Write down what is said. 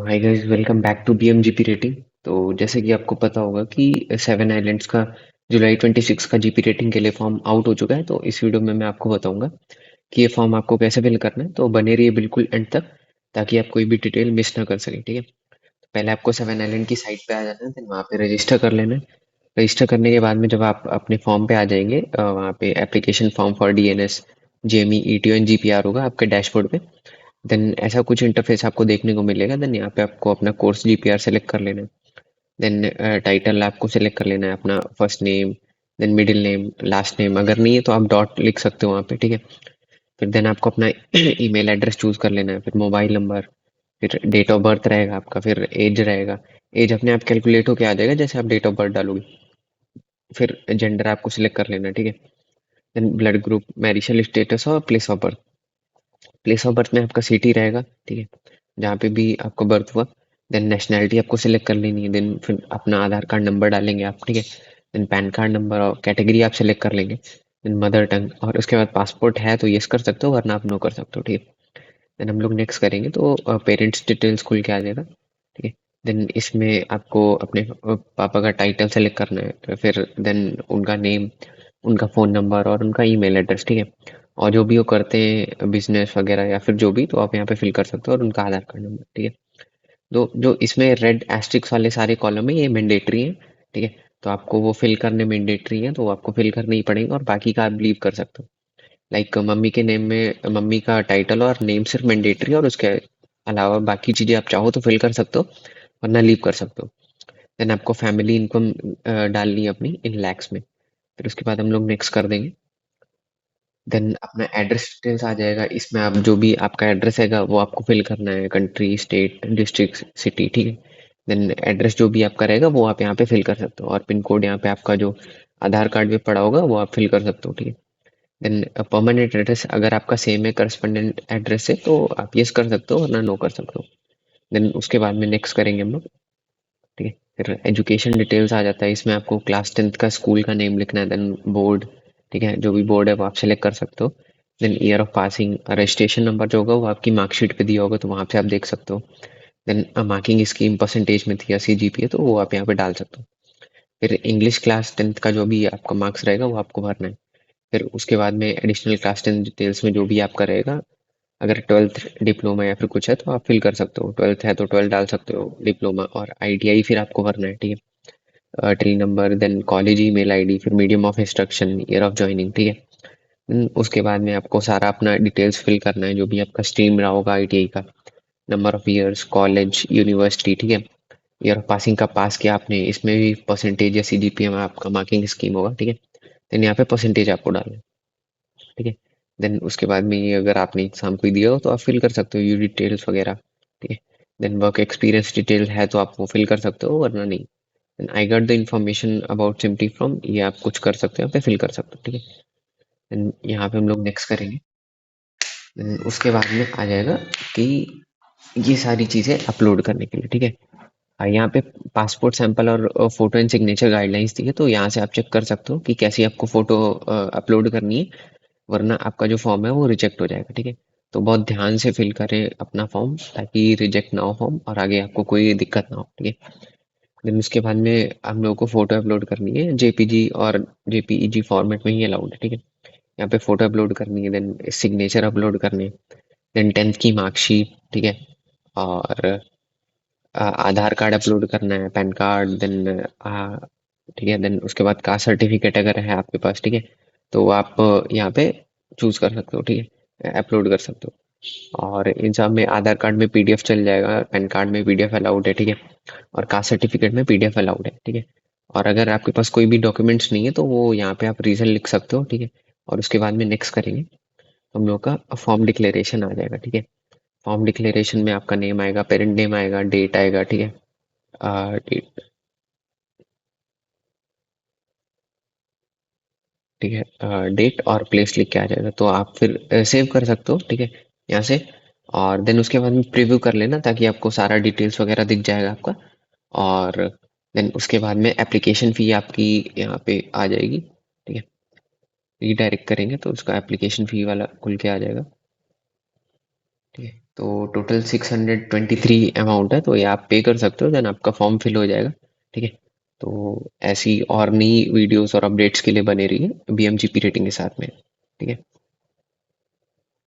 Hi guys, welcome back to BMGP rating. तो जैसे कि आपको पता होगा कि सेवन आइलैंड्स का जुलाई 26 का जीपी रेटिंग के लिए फॉर्म आउट हो चुका है। तो इस वीडियो में मैं आपको बताऊंगा कि ये फॉर्म आपको कैसे फिल करना है। तो बने रहिए बिल्कुल एंड तक, ताकि आप कोई भी डिटेल मिस ना कर सकें। ठीक है, तो पहले आपको सेवन आइलैंड की साइट पे आ जाना है, देन वहाँ पे रजिस्टर कर लेना है। रजिस्टर करने के बाद में जब आप अपने फॉर्म पे आ जाएंगे, वहाँ पे application form for DNS, JME, ETO and GPR होगा आपके डैशबोर्ड पे। देन ऐसा कुछ इंटरफेस आपको देखने को मिलेगा। देन यहाँ पे आपको अपना कोर्स जीपीआर सेलेक्ट कर लेना है। देन टाइटल आपको सेलेक्ट कर लेना है, अपना first name, then middle name, last name. अगर नहीं है तो आप डॉट लिख सकते हो वहाँ पे। ठीक है, फिर देन आपको अपना ईमेल एड्रेस चूज कर लेना है, फिर मोबाइल नंबर, फिर डेट ऑफ बर्थ रहेगा आपका, फिर एज रहेगा। एज अपने आप कैलकुलेट होके आ जाएगा जैसे आप डेट ऑफ बर्थ डालोगे। फिर जेंडर आपको सिलेक्ट कर लेना है। ठीक है, देन ब्लड ग्रुप, मैरिशल स्टेटस और place of birth. Place of birth में आपका सिटी रहेगा। ठीक है, जहाँ पे भी आपका बर्थ हुआ। देन नेशनैलिटी आपको सिलेक्ट कर लेनी है। देन फिर अपना आधार कार्ड नंबर डालेंगे आप। ठीक है, देन पैन कार्ड नंबर और कैटेगरी आप सिलेक्ट कर लेंगे। देन मदर टंग, और उसके बाद पासपोर्ट है तो यस कर सकते हो, वरना आप नो कर सकते हो। ठीक है, देन हम लोग नेक्स्ट करेंगे तो पेरेंट्स डिटेल्स खुल के आ जाएगा। ठीक है, देन इसमें आपको अपने पापा का टाइटल सेलेक्ट करना है, तो फिर देन उनका नेम, उनका फ़ोन नंबर और उनका ईमेल एड्रेस। ठीक है, और जो भी वो करते हैं बिजनेस वगैरह या फिर जो भी, तो आप यहाँ पे फिल कर सकते हो, और उनका आधार कार्ड नंबर। ठीक है, तो जो इसमें रेड एस्ट्रिक्स वाले सारे कॉलम है ये मैंडेटरी हैं। ठीक है, तो आपको वो फिल करने मैंडेटरी हैं, तो आपको फिल करने ही पड़ेंगे, और बाकी का आप लीव कर सकते हो। लाइक मम्मी के नेम में मम्मी का टाइटल और नेम सिर्फ मैंडेटरी, और उसके अलावा बाकी चीज़ें आप चाहो तो फिल कर सकते हो, वरना लीव कर सकते हो। देन आपको फैमिली इनकम डालनी है अपनी इन लैक्स में। फिर उसके बाद हम लोग नेक्स्ट कर देंगे। देन अपना एड्रेस डिटेल्स आ जाएगा, इसमें आप जो भी आपका एड्रेस हैगा वो आपको फिल करना है, कंट्री, स्टेट, डिस्ट्रिक्ट, सिटी। ठीक है, देन एड्रेस जो भी आपका रहेगा वो आप यहाँ पे फिल कर सकते हो, और पिन कोड यहाँ पे आपका जो आधार कार्ड पे पड़ा होगा वो आप फिल कर सकते हो। ठीक है, देन परमानेंट एड्रेस अगर आपका सेम है करस्पॉन्डेंट एड्रेस से, तो आप यस कर सकते हो, वरना नो कर सकते हो। देन उसके बाद में नेक्स्ट करेंगे हम लोग। ठीक है, फिर एजुकेशन डिटेल्स आ जाता है, इसमें आपको क्लास 10th का स्कूल का नेम लिखना है, देन बोर्ड। ठीक है, जो भी बोर्ड है वो आप सेलेक्ट कर सकते हो। Then year of passing, registration number जो होगा वो आपकी मार्कशीट पे दिया होगा, तो वहाँ से आप देख सकते हो। देन मार्किंग स्कीम परसेंटेज में थी या सीजीपीए, तो वो आप यहाँ पे डाल सकते हो। फिर इंग्लिश क्लास 10th का जो भी आपका मार्क्स रहेगा वो आपको भरना है। फिर उसके बाद में एडिशनल क्लास 10 डिटेल्स में जो भी आपका रहेगा, अगर 12th डिप्लोमा या फिर कुछ है तो आप फिल कर सकते हो। 12th है तो 12 डाल सकते हो, डिप्लोमा और आईटीआई फिर आपको भरना है। ठीक है, tree number, then college email ID, फिर medium of instruction, year of joining. ठीक है, उसके बाद में आपको सारा अपना डिटेल्स फिल करना है, जो भी आपका स्ट्रीम रहा होगा आईटीआई का, number of years, college, university. ठीक है, ईयर ऑफ पासिंग का पास किया आपने, इसमें भी परसेंटेज या सीजीपीए में आपका मार्किंग स्कीम होगा। ठीक है, देन यहाँ पे परसेंटेज आपको डालना है। ठीक है, देन उसके बाद में ये अगर आपने एग्जाम कोई दिया हो तो आप फिल कर सकते हो यू डिटेल्स वगैरह। ठीक है, देन वर्क एक्सपीरियंस डिटेल है तो आप वो फिल कर सकते हो, वरना नहीं। Then I got the information about simply from, ये आप कुछ कर सकते हो, यहाँ पे फिल कर सकते हो। ठीक है, देन यहाँ पे हम लोग नेक्स्ट करेंगे। देन उसके बाद में आ जाएगा कि ये सारी चीज़ें अपलोड करने के लिए। ठीक है, यहाँ पे पासपोर्ट सैंपल और फोटो एंड सिग्नेचर गाइडलाइंस दी है, तो यहाँ से आप चेक कर सकते हो कि कैसी आपको फोटो अपलोड करनी है, वरना आपका जो फॉर्म है वो रिजेक्ट हो जाएगा। ठीक है, तो बहुत ध्यान से फिल करें अपना फॉर्म, ताकि रिजेक्ट ना हो फॉर्म और आगे आपको कोई दिक्कत ना हो। ठीक है, देन उसके बाद में हम लोगों को फोटो अपलोड करनी है, जेपीजी और जेपीईजी फॉर्मेट में ही अलाउड है। ठीक है, यहाँ पे फोटो अपलोड करनी है, देन सिग्नेचर अपलोड करने हैं, देन 10th की मार्कशीट। ठीक है, और आधार कार्ड अपलोड करना है, पैन कार्ड, देन ठीक है, देन उसके बाद कास्ट सर्टिफिकेट अगर है आपके पास। ठीक है, तो आप यहाँ पे चूज कर सकते हो। ठीक है, अपलोड कर सकते हो, और इन सब में आधार कार्ड में पीडीएफ चल जाएगा, पैन कार्ड में पीडीएफ अलाउड है। ठीक है, और कास्ट सर्टिफिकेट में पीडीएफ अलाउड है। ठीक है, और अगर आपके पास कोई भी डॉक्यूमेंट्स नहीं है तो वो यहाँ पे आप रीजन लिख सकते हो। ठीक है, और उसके बाद में नेक्स्ट करेंगे, हम लोग का फॉर्म डिक्लेरेशन आ जाएगा। ठीक है, फॉर्म डिक्लेरेशन में आपका नेम आएगा, पेरेंट नेम आएगा, डेट आएगा। ठीक है, डेट, ठीक है, डेट और प्लेस लिख के आ जाएगा, तो आप फिर सेव कर सकते हो। ठीक है, यहाँ से, और देन उसके बाद में प्रीव्यू कर लेना, ताकि आपको सारा डिटेल्स वगैरह दिख जाएगा आपका। और देन उसके बाद में एप्लीकेशन फ़ी आपकी यहाँ पे आ जाएगी। ठीक है, रीडायरेक्ट करेंगे तो उसका एप्लीकेशन फ़ी वाला खुल के आ जाएगा। ठीक है, तो टोटल 623 अमाउंट है, तो ये आप पे कर सकते हो, देन आपका फॉर्म फिल हो जाएगा। ठीक है। तो ऐसी और नई वीडियोस और अपडेट्स के लिए बने रहिए BMGP रेटिंग के साथ में। ठीक है।